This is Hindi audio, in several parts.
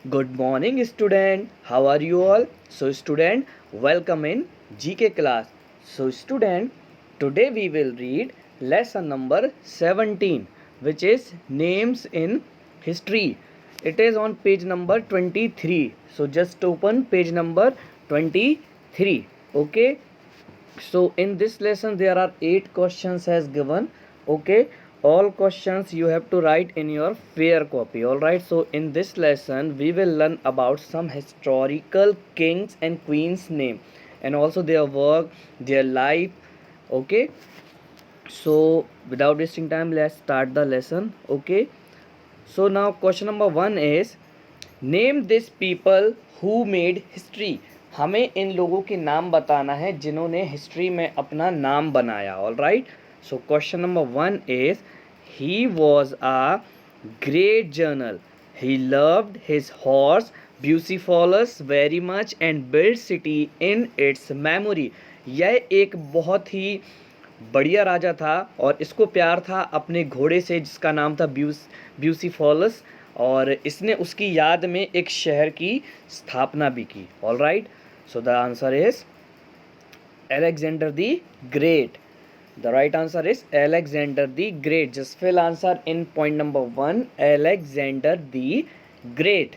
Good morning, student. How are you all? So, student, welcome in GK class. So, student, today we will read lesson number 17, which is names in history. It is on page number 23. So, just open page number 23. Okay. So in this lesson there are 8 questions as given. Okay, all questions you have to write in your fair copy. All right, so in this lesson we will learn about some historical kings and queens name and also their work, their life. Okay, so without wasting time, let's start the lesson. Okay, so now question number 1 is name this people who made history. हमें इन लोगों के नाम बताना है जिन्होंने हिस्ट्री में अपना नाम बनाया. All right, so question number 1 is he was a great general. He loved his horse Bucephalus very much and build city in its memory. यह एक बहुत ही बढ़िया राजा था और इसको प्यार था अपने घोड़े से जिसका नाम था ब्यूसीफॉलस, और इसने उसकी याद में एक शहर की स्थापना भी की. All right, so the answer is Alexander the Great. The right answer is Alexander the Great. Just fill answer in point number 1, Alexander the Great.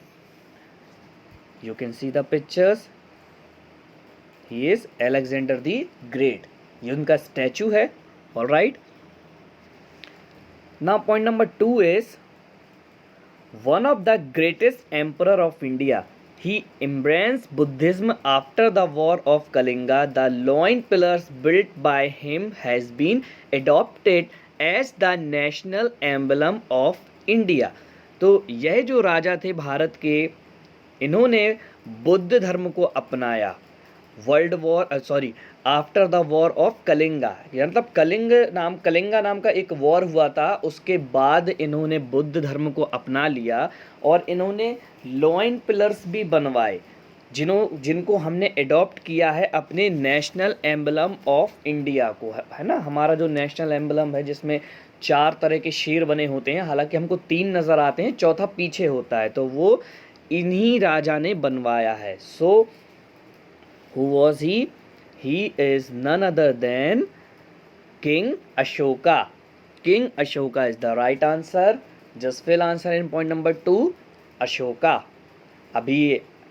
You can see the pictures. He is Alexander the Great. ये उनका स्टैचू है. All right. Now point number 2 is one of the greatest emperor of India. He embraced Buddhism after the war of Kalinga. The loin pillars built by him has been adopted as the national emblem of India. तो यह जो राजा थे भारत के, इन्होंने बुद्ध धर्म को अपनाया after the war of Kalinga. मतलब कलिंगा नाम का एक वॉर हुआ था, उसके बाद इन्होंने बुद्ध धर्म को अपना लिया और इन्होंने लॉइन पिलर्स भी बनवाए जिनको हमने एडॉप्ट किया है अपने नेशनल एम्बलम ऑफ इंडिया को. है ना, हमारा जो नेशनल एम्बलम है जिसमें 4 तरह के शेर बने होते हैं, हालांकि हमको 3 नज़र आते हैं, चौथा पीछे होता है, तो वो इन्हीं राजा ने बनवाया है. सो who was he? He is none other than King Ashoka. King Ashoka is the right answer. Just fill answer in point number 2, Ashoka. अभी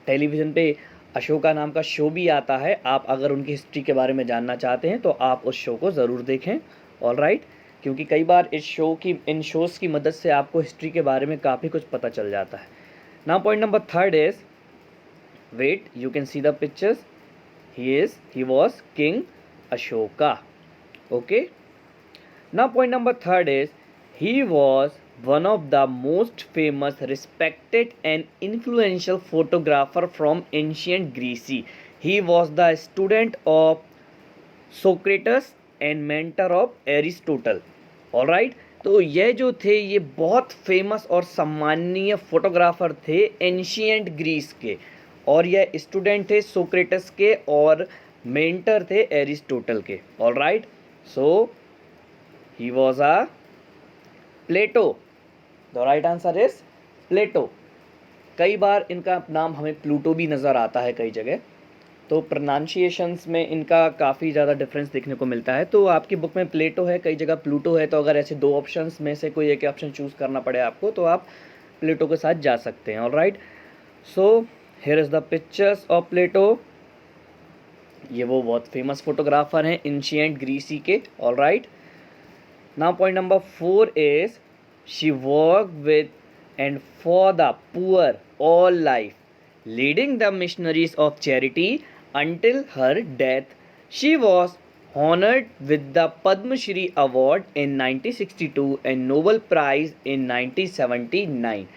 टेलीविज़न पे अशोका नाम का शो भी आता है. आप अगर उनकी हिस्ट्री के बारे में जानना चाहते हैं तो आप उस शो को ज़रूर देखें. ऑल राइट, क्योंकि कई बार इन शोज़ की मदद से आपको हिस्ट्री के बारे में काफ़ी कुछ पता चल जाता है. Now point number 3 is, wait, you can see the pictures. He was King Ashoka. Okay. Now point number 3 is he was one of the most famous, respected and influential photographer from ancient Greece. He was the student of Socrates and mentor of Aristotle. All right. तो ये जो थे ये बहुत फेमस और सम्माननीय फोटोग्राफर थे एंशियंट ग्रीस के, और यह स्टूडेंट थे सोक्रेटस के और मेंटर थे एरिस्टोटल के. All right, so he was a Plato. The right answer is Plato. कई बार इनका नाम हमें प्लूटो भी नज़र आता है कई जगह, तो प्रोनाउंसिएशंस में इनका काफ़ी ज़्यादा डिफरेंस देखने को मिलता है. तो आपकी बुक में प्लेटो है, कई जगह प्लूटो है, तो अगर ऐसे 2 ऑप्शंस में से कोई एक ऑप्शन चूज़ करना पड़े आपको तो आप प्लेटो के साथ जा सकते हैं. All right, so here is the pictures of Plato. ये वो बहुत फेमस फोटोग्राफर हैं एंशिएंट ग्रीसी के. All right, now point number 4 is she work with and for the poor all life, leading the Missionaries of Charity until her death. She was honored with the Padma Shri Award in 1962 and Nobel Prize in 1979.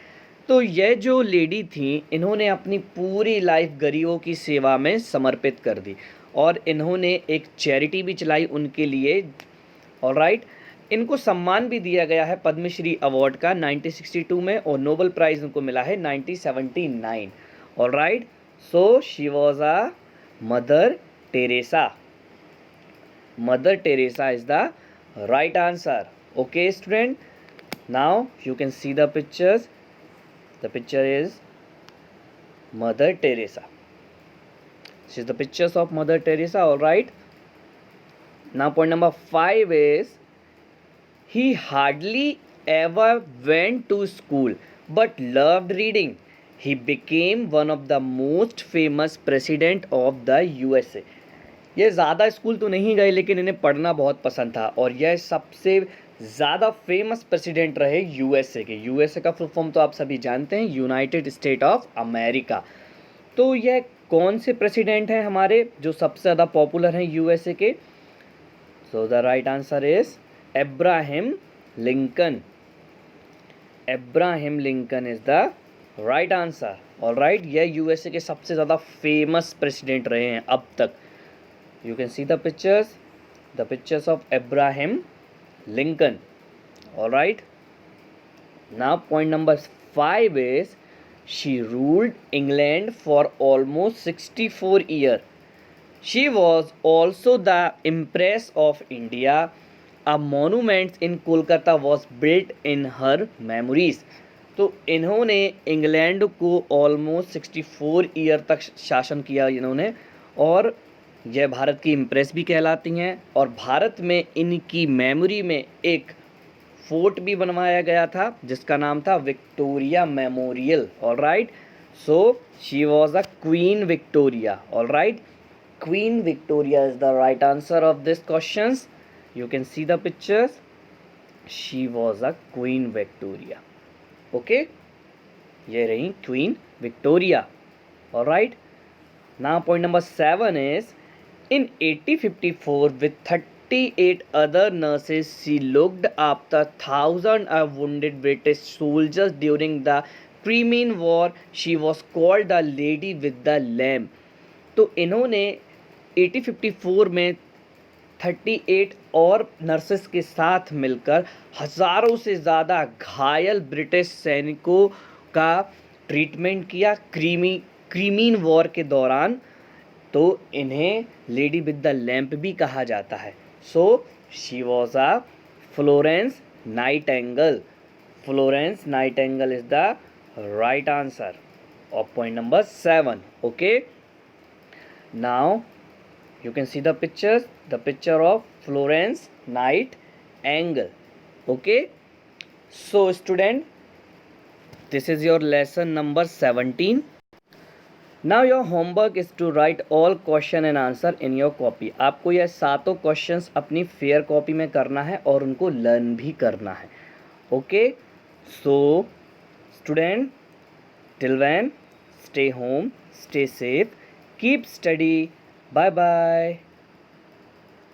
तो यह जो लेडी थी इन्होंने अपनी पूरी लाइफ गरीबों की सेवा में समर्पित कर दी और इन्होंने एक चैरिटी भी चलाई उनके लिए. ऑल राइट, इनको सम्मान भी दिया गया है पद्मश्री अवार्ड का 1962 में और नोबेल प्राइज़ उनको मिला है 1979. All right, so she was a mother Teresa. Mother Teresa is the right answer. Okay student, now you can see the pictures. The picture is Mother Teresa. This is the pictures of Mother Teresa. All right. Now point number 5 is he hardly ever went to school but loved reading. He became one of the most famous president of the USA. ये ज़्यादा स्कूल तो नहीं गए लेकिन इन्हें पढ़ना बहुत पसंद था और यह सबसे ज़्यादा फेमस प्रेसिडेंट रहे यूएसए के। यूएसए का फुल फॉर्म तो आप सभी जानते हैं, यूनाइटेड स्टेट ऑफ अमेरिका। तो यह कौन से प्रेसिडेंट हैं हमारे जो सबसे ज़्यादा पॉपुलर हैं यूएसए के? So the right answer is Abraham Lincoln. Abraham Lincoln is the right answer. Alright, यह यूएसए के सबसे ज़्यादा फेमस प्रेसिडेंट रहे हैं अब तक। You can see the pictures of Abraham Lincoln. All right. Now point number 5 is she ruled England for almost 64 years. She was also the Empress of India. A monument in Kolkata was built in her memories. तो इन्होंने इंग्लैंड को ऑलमोस्ट 64 ईयर तक शासन किया इन्होंने, और यह भारत की इम्प्रेस भी कहलाती हैं। और भारत में इनकी मेमोरी में एक फोर्ट भी बनवाया गया था जिसका नाम था Victoria memorial. All right, so she was a queen Victoria. All right, queen Victoria is the right answer of this question. You can see the pictures, she was a queen Victoria. Okay, ये रही queen Victoria. All right, now point number 7 is in 1854, with 38 other nurses, she looked after thousands of wounded British soldiers during the Crimean War. She was called the Lady with the Lamp. तो इन्होंने 1854 में 38 और नर्सेस के साथ मिलकर हज़ारों से ज़्यादा घायल ब्रिटिश सैनिकों का ट्रीटमेंट किया क्रीमीन वॉर के दौरान। तो इन्हें लेडी विद द लैम्प भी कहा जाता है। So she was a Florence Nightingale. Florence Nightingale is the right answer of point number 7। Okay, now you can see the pictures, the picture of Florence Nightingale. Okay, so student, this is your lesson number 17. Now your homework is to write all question and answer in your copy. आपको यह सातों क्वेश्चंस अपनी फेयर कॉपी में करना है और उनको लर्न भी करना है। Okay, so student, till when, stay home, stay safe, keep study, bye bye.